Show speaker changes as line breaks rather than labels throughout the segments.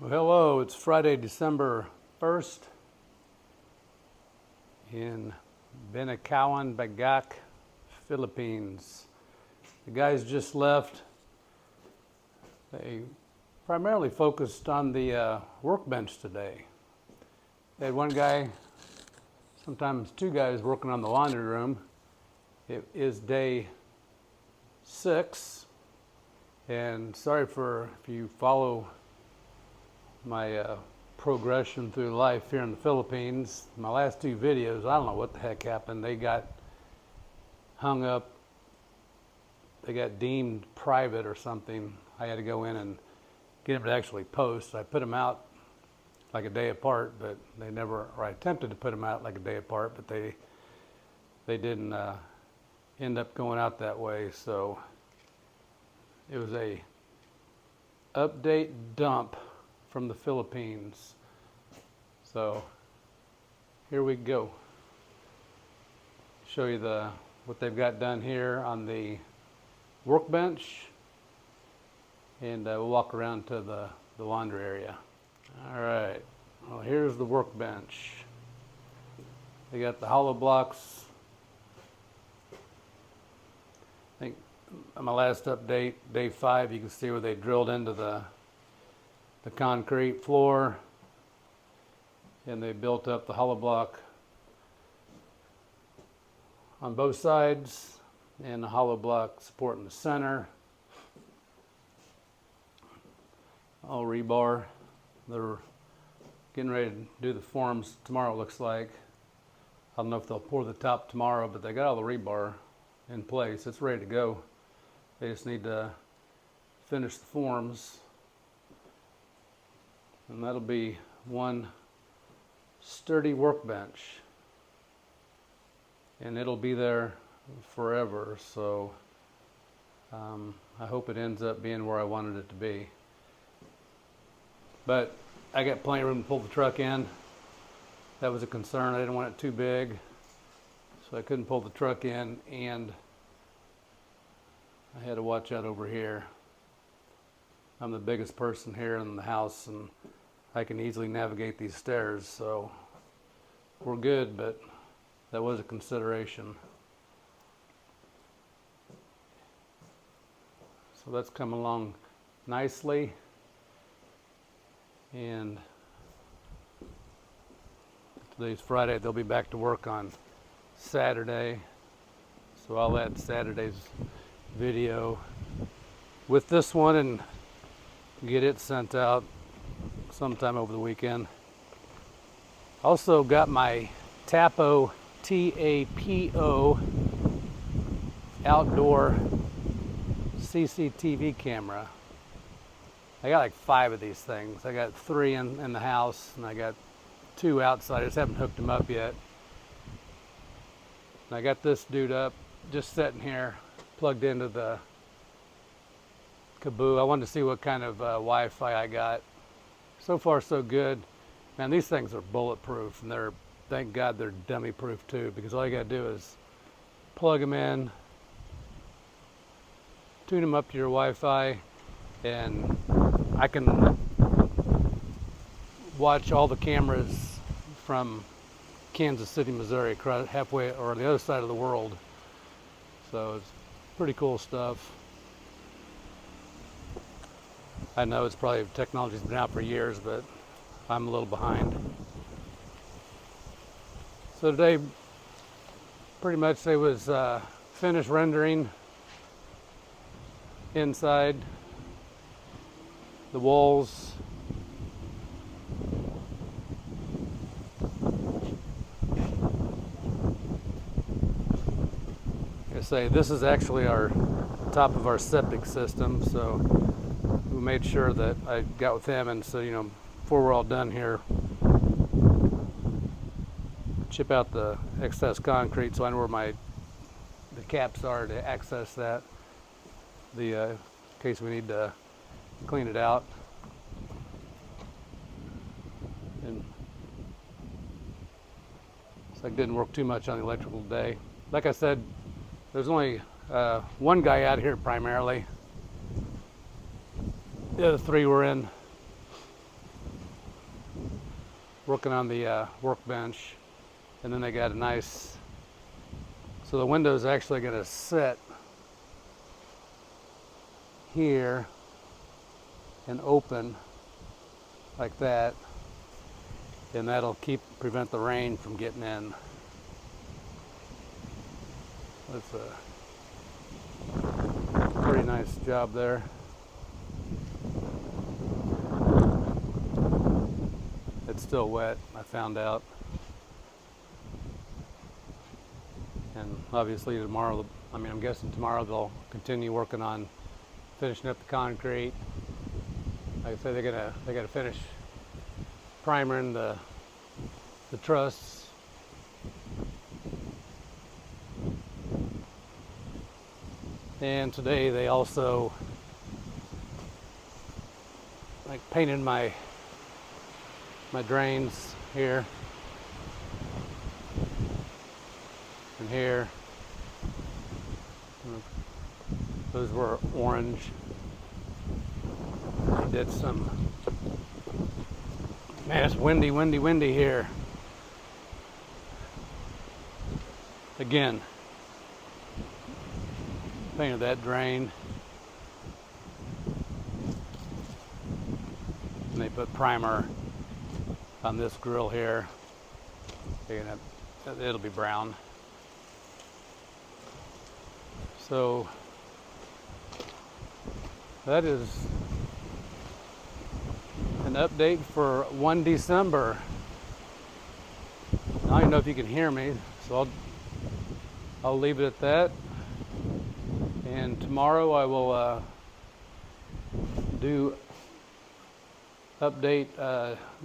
Well, hello, it's Friday, December 1st in Binacawan, Bagak, Philippines. The guys just left. They primarily focused on the workbench today. They had one guy, sometimes two guys working on the laundry room. It is day 6, and sorry for if you follow my progression through life here in the Philippines. My last 2 videos, I don't know what the heck happened. They got hung up. They got deemed private or something. I had to go in and get them to actually post. I put them out like a day apart, but they never, or I attempted to put them out like a day apart, but they didn't end up going out that way. So it was a update dump from the Philippines. So here we go. Show you what they've got done here on the workbench, and we'll walk around to the laundry area. All right, well, here's the workbench. They got the hollow blocks. I think on my last update, day 5, you can see where they drilled into the concrete floor, and they built up the hollow block on both sides and the hollow block support in the center. All rebar. They're getting ready to do the forms tomorrow, it looks like. I don't know if they'll pour the top tomorrow, but they got all the rebar in place. It's ready to go. They just need to finish the forms, and that'll be one sturdy workbench, and it'll be there forever. So I hope it ends up being where I wanted it to be. But I got plenty of room to pull the truck in. That was a concern. I didn't want it too big, so I couldn't pull the truck in, and I had to watch out over here. I'm the biggest person here in the house, and I can easily navigate these stairs, so we're good, but that was a consideration. So that's coming along nicely, and today's Friday. They'll be back to work on Saturday, so I'll add Saturday's video with this one and get it sent out sometime over the weekend. Also got my Tapo, T-A-P-O, outdoor CCTV camera. I got like 5 of these things. I got 3 in the house, and I got 2 outside. I just haven't hooked them up yet. And I got this dude up, just sitting here, plugged into the Kaboo. I wanted to see what kind of Wi-Fi I got. So far, so good. Man, these things are bulletproof, and thank God they're dummy proof too, because all you gotta do is plug them in, tune them up to your Wi-Fi, and I can watch all the cameras from Kansas City, Missouri, halfway or the other side of the world. So it's pretty cool stuff. I know it's probably technology's been out for years, but I'm a little behind. So today, pretty much they was finished rendering inside the walls. Like I say, this is actually our top of our septic system, so we made sure that I got with him, and so, you know, before we're all done here, chip out the excess concrete so I know where the caps are to access that, in case we need to clean it out. And so I didn't work too much on the electrical today. Like I said, there's only one guy out here primarily. The other 3 were in working on the workbench, and then they got a nice, so the window's actually going to sit here and open like that, and that'll prevent the rain from getting in. That's a pretty nice job there. It's still wet, I found out. And obviously tomorrow, I'm guessing tomorrow they'll continue working on finishing up the concrete. Like I say, they gotta finish primering the truss. And today they also painted my drains here and here. Those were orange. I did some, man, it's windy here. Again, painted that drain. And they put primer on this grill here. It'll be brown. So that is an update for 1 December. I don't know if you can hear me, so I'll leave it at that. And tomorrow I will do update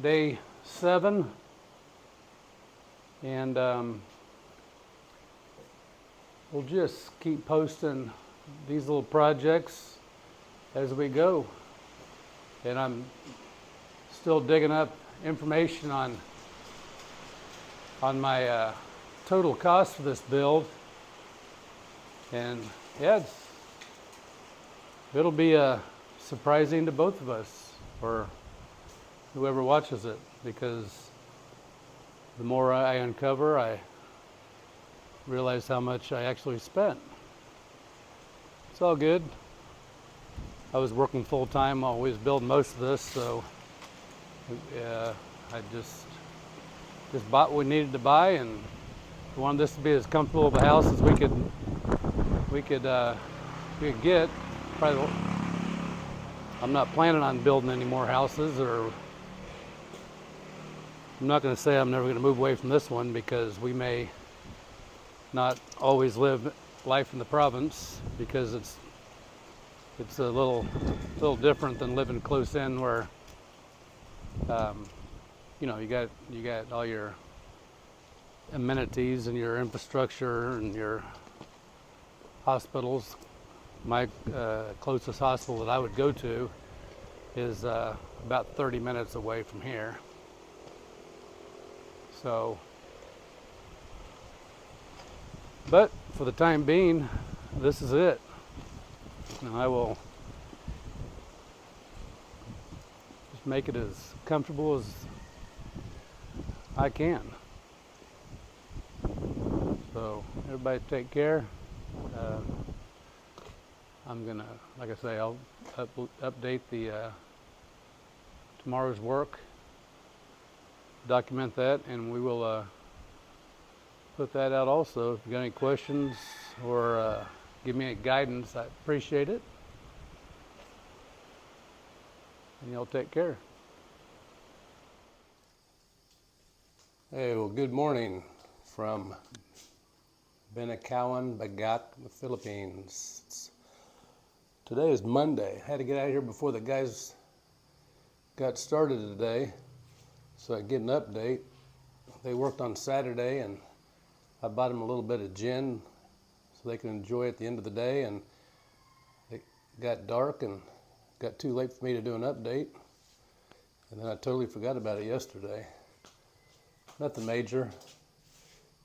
day 7, and we'll just keep posting these little projects as we go. And I'm still digging up information on my total cost for this build, and yeah, it'll be surprising to both of us, or whoever watches it, because the more I uncover, I realize how much I actually spent. It's all good. I was working full time, always building most of this, so I just bought what we needed to buy, and wanted this to be as comfortable of a house as we could get. Probably, I'm not planning on building any more houses, or I'm not going to say I'm never going to move away from this one, because we may not always live life in the province, because it's a little different than living close in, where you got all your amenities and your infrastructure and your hospitals. My closest hospital that I would go to is about 30 minutes away from here. So, but for the time being, this is it. And I will just make it as comfortable as I can. So everybody take care. I'm gonna, like I say, I'll update the tomorrow's work, document that, and we will put that out also. If you got any questions or give me any guidance, I appreciate it. And y'all take care. Hey, well, good morning from Benakawan, Bagat, the Philippines. Today is Monday. I had to get out of here before the guys got started today, so I get an update. They worked on Saturday, and I bought them a little bit of gin so they can enjoy it at the end of the day, and it got dark and got too late for me to do an update, and then I totally forgot about it yesterday. Nothing major,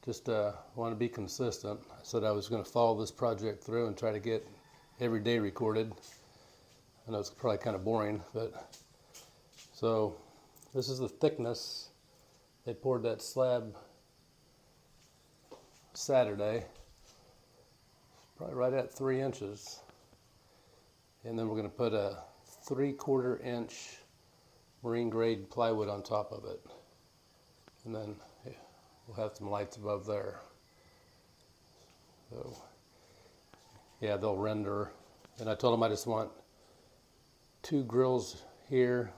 just want to be consistent. I said I was going to follow this project through and try to get every day recorded. I know it's probably kind of boring, but so this is the thickness They poured that slab Saturday, probably right at 3 inches. And then we're going to put a 3/4 inch marine grade plywood on top of it. And then we'll have some lights above there. So yeah, they'll render. And I told them I just want 2 grills here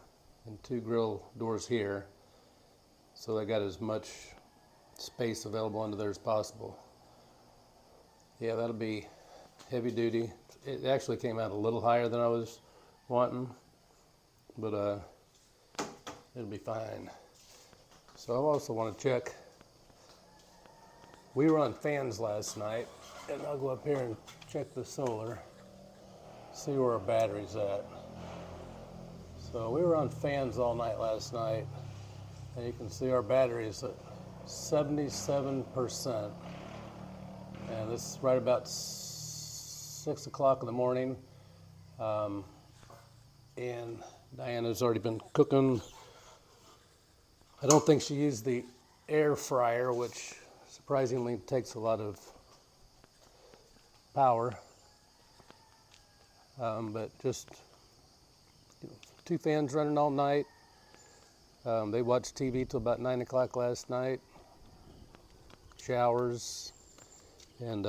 and 2 grill doors here. So they got as much space available under there as possible. Yeah, that'll be heavy duty. It actually came out a little higher than I was wanting, but it'll be fine. So I also want to check. We were on fans last night, and I'll go up here and check the solar, see where our battery's at. So we were on fans all night last night, and you can see our battery's at 77%. And this is right about 6 o'clock in the morning. And Diana's already been cooking. I don't think she used the air fryer, which surprisingly takes a lot of power. But just 2 fans running all night. They watched TV till about 9 o'clock last night. Showers. And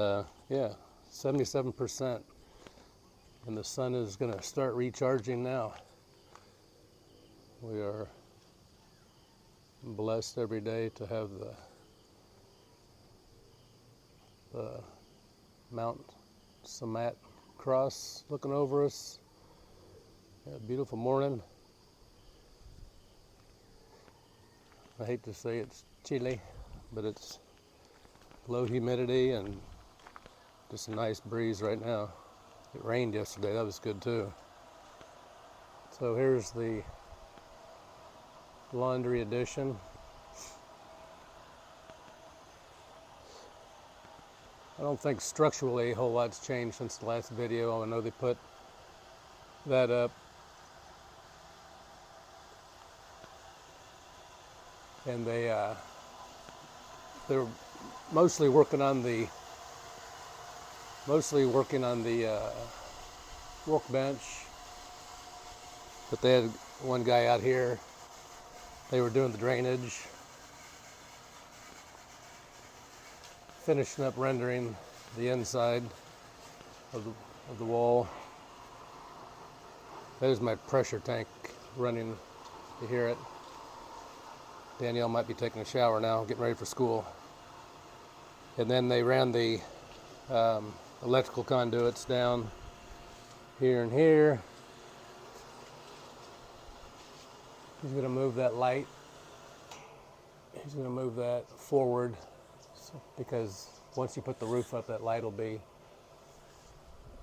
yeah, 77%. And the sun is going to start recharging now. We are blessed every day to have the Mount Samat cross looking over us. Yeah, beautiful morning. I hate to say it's chilly, but it's low humidity and just a nice breeze right now. It rained yesterday, that was good too. So here's the laundry addition. I don't think structurally a whole lot's changed since the last video. I know they put that up. And they're mostly working on the workbench, but they had one guy out here. They were doing the drainage, finishing up rendering the inside of the wall. There's my pressure tank running. You hear it. Danielle might be taking a shower now, getting ready for school. And then they ran the electrical conduits down here and here. He's going to move that light. He's going to move that forward because once you put the roof up, that light will be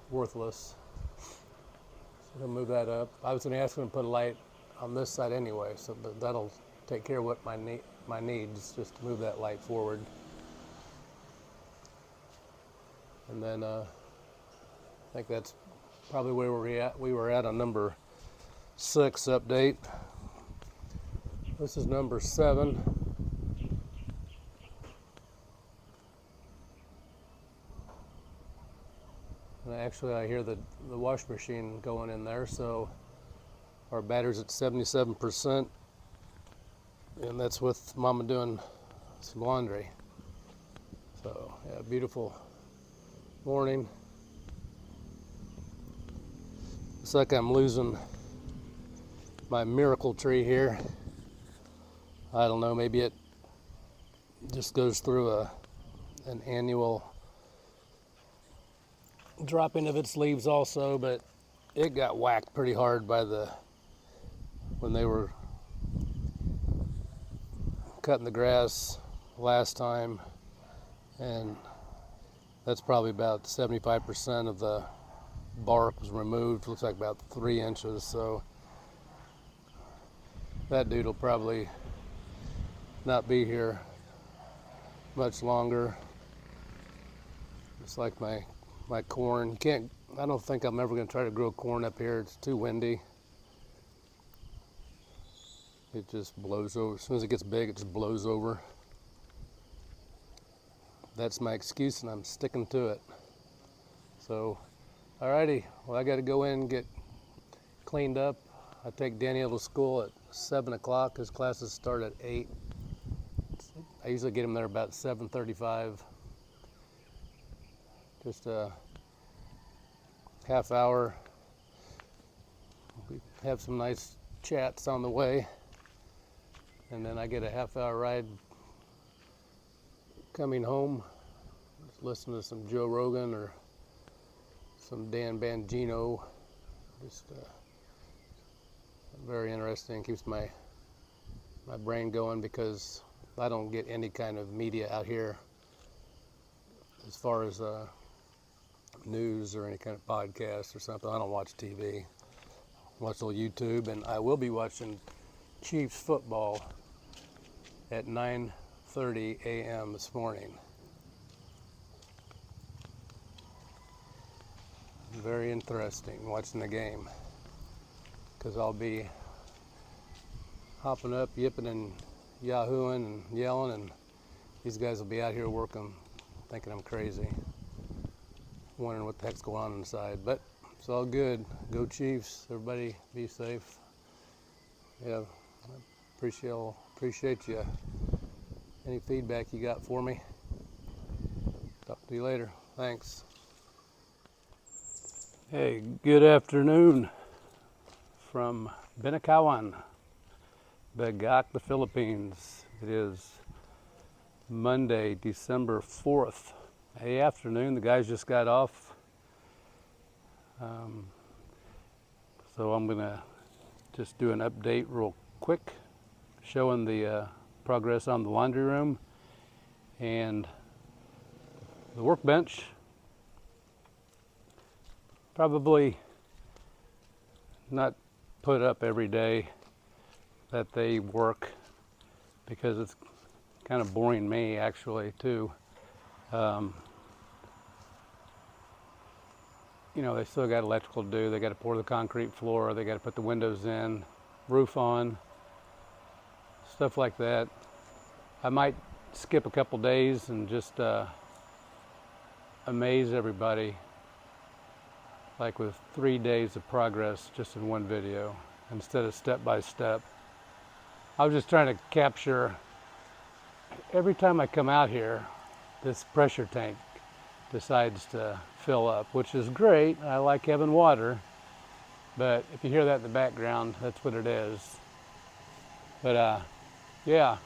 worthless. So he'll move that up. I was going to ask him to put a light on this side anyway, so that'll take care of what my needs, just to move that light forward. And then I think that's probably where we were at on number 6 update. This is number 7. And actually I hear the wash machine going in there, so our battery's at 77%. And that's with Mama doing some laundry. So yeah, beautiful morning. Looks like I'm losing my miracle tree here. I don't know, maybe it just goes through an annual dropping of its leaves also, but it got whacked pretty hard by when they were cutting the grass last time, and that's probably about 75% of the bark was removed. Looks like about 3 inches, so that dude will probably not be here much longer. It's like my corn. I don't think I'm ever going to try to grow corn up here. It's too windy. It just blows over. As soon as it gets big, it just blows over. That's my excuse, and I'm sticking to it. So, alrighty. Well, I got to go in and get cleaned up. I take Daniel to school at 7 o'clock. His classes start at 8. I usually get him there about 7:35. Just a half hour. We have some nice chats on the way. And then I get a half-hour ride coming home. Just listen to some Joe Rogan or some Dan Bongino. Just very interesting. Keeps my brain going because I don't get any kind of media out here as far as news or any kind of podcast or something. I don't watch TV. I watch a little YouTube, and I will be watching Chiefs football at 9:30 a.m. this morning. Very interesting watching the game because I'll be hopping up, yipping and yahooing and yelling, and these guys will be out here working, thinking I'm crazy, wondering what the heck's going on inside. But it's all good. Go Chiefs. Everybody be safe. Yeah, I appreciate you. Any feedback you got for me? Talk to you later. Thanks. Hey, good afternoon from Binakawan, Bagak, the Philippines. It is Monday, December 4th. Hey, afternoon. The guys just got off. So I'm going to just do an update real quick, showing the progress on the laundry room and the workbench. Probably not put up every day that they work because it's kind of boring me actually too. You know, they still got electrical to do. They got to pour the concrete floor. They got to put the windows in, roof on, stuff like that. I might skip a couple days and just amaze everybody, like with 3 days of progress just in one video instead of step by step. I was just trying to capture, every time I come out here, this pressure tank decides to fill up, which is great. I like having water, but if you hear that in the background, that's what it is. But yeah,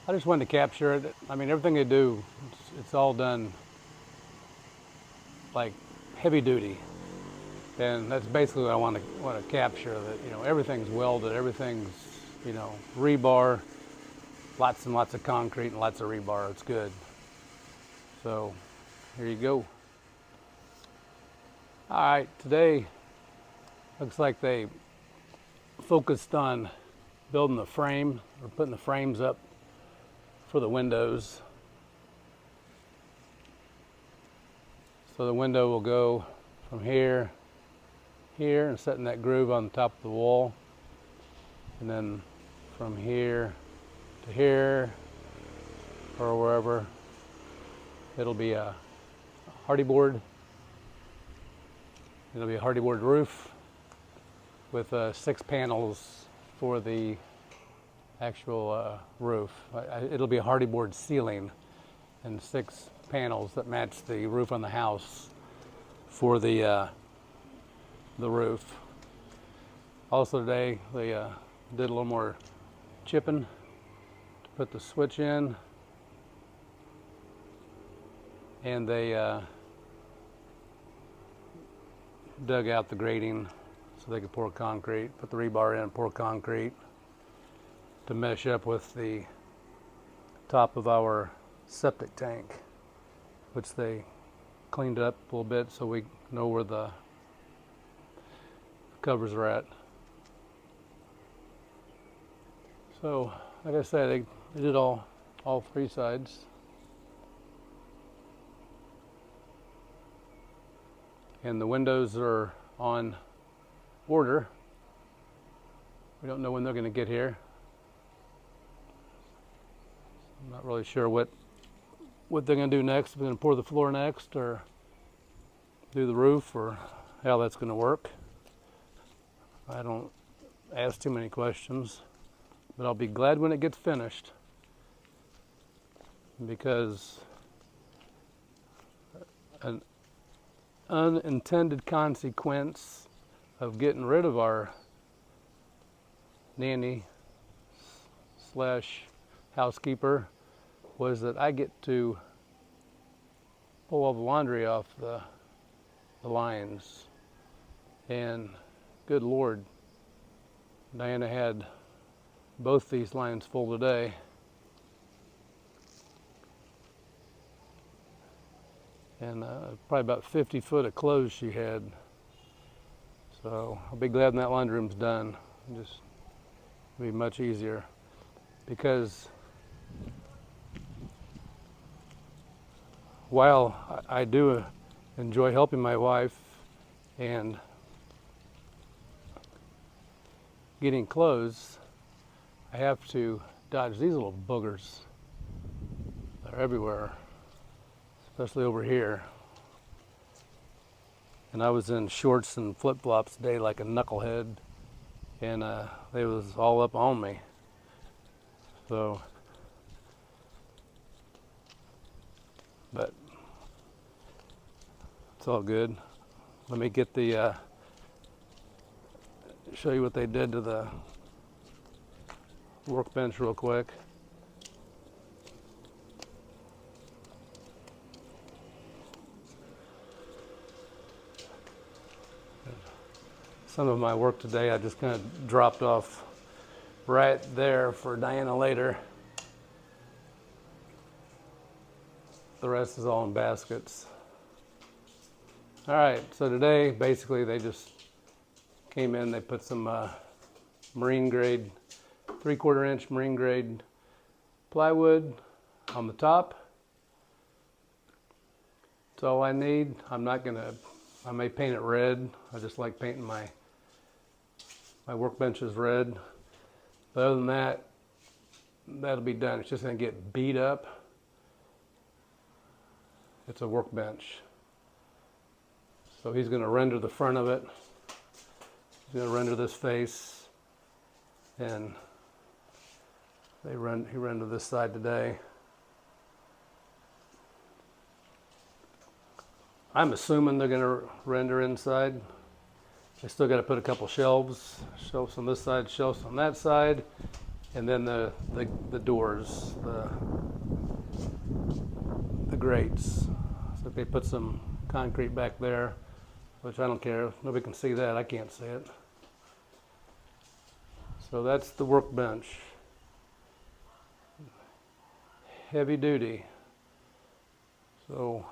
I just wanted to capture it. I mean, everything they do, it's all done like heavy duty, and that's basically what I want to capture. That, you know, everything's welded, everything's, you know, rebar, lots and lots of concrete and lots of rebar. It's good. So here you go. All right, today looks like they focused on building the frame or putting the frames up for the windows. So the window will go from here, here, and set in that groove on the top of the wall. And then from here to here, or wherever, it'll be a hardy board. It'll be a hardy board roof with 6 panels for the actual roof. It'll be a hardy board ceiling and 6 panels that match the roof on the house for the roof. Also today they did a little more chipping to put the switch in, and they dug out the grating so they could pour concrete, put the rebar in and pour concrete to mesh up with the top of our septic tank, which they cleaned up a little bit so we know where the covers are at. So, like I said, they did all 3 sides. And the windows are on order. We don't know when they're going to get here. I'm not really sure what they're going to do next. If they're going to pour the floor next or do the roof or how that's going to work. I don't ask too many questions, but I'll be glad when it gets finished, because an unintended consequence of getting rid of our nanny slash housekeeper was that I get to pull all the laundry off the lines. And good Lord, Diana had both these lines full today. And probably about 50 foot of clothes she had. So I'll be glad when that laundry room's done. Just be much easier, because while I do enjoy helping my wife and getting clothes, I have to dodge these little boogers. They're everywhere, especially over here. And I was in shorts and flip-flops today like a knucklehead, and they was all up on me. So, but it's all good. Let me get the show you what they did to the workbench real quick. Some of my work today I just kind of dropped off right there for Diana later. The rest is all in baskets. All right, so today basically they just came in, they put some marine grade, 3/4 inch marine grade plywood on the top. That's all I need. I may paint it red. I just like painting my workbenches red. But other than that, that'll be done. It's just gonna get beat up. It's a workbench. So he's gonna render the front of it. He's gonna render this face, and he rendered this side today. I'm assuming they're gonna render inside. They still got to put a couple shelves on this side, shelves on that side, and then the doors, the grates. So they put some concrete back there, which I don't care. Nobody can see that. I can't see it. So that's the workbench. Heavy duty. So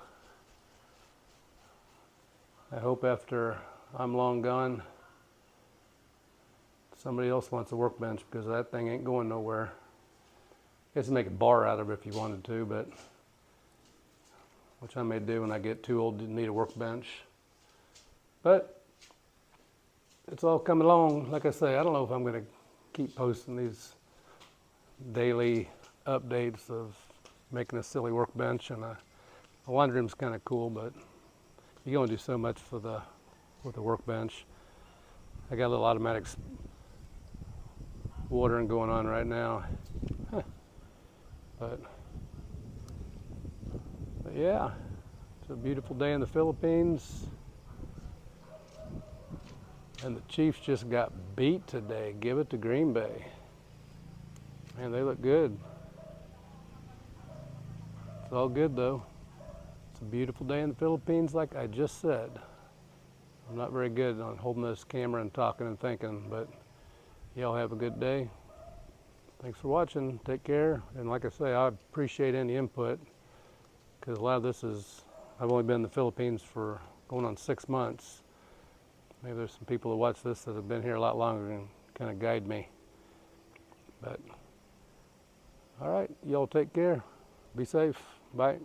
I hope after I'm long gone, somebody else wants a workbench, because that thing ain't going nowhere. I guess make a bar out of it if you wanted to, but which I may do when I get too old to need a workbench. But it's all coming along. Like I say, I don't know if I'm going to keep posting these daily updates of making a silly workbench, and a laundry room's kind of cool, but you can only do so much with the workbench. I got a little automatic watering going on right now. But yeah, it's a beautiful day in the Philippines. And the Chiefs just got beat today. Give it to Green Bay. Man, they look good. It's all good though. It's a beautiful day in the Philippines, like I just said. I'm not very good on holding this camera and talking and thinking, but y'all have a good day. Thanks for watching. Take care. And like I say, I appreciate any input, because a lot of this is, I've only been in the Philippines for going on 6 months. Maybe there's some people who watch this that have been here a lot longer and kind of guide me. But all right, y'all take care. Be safe. Bye.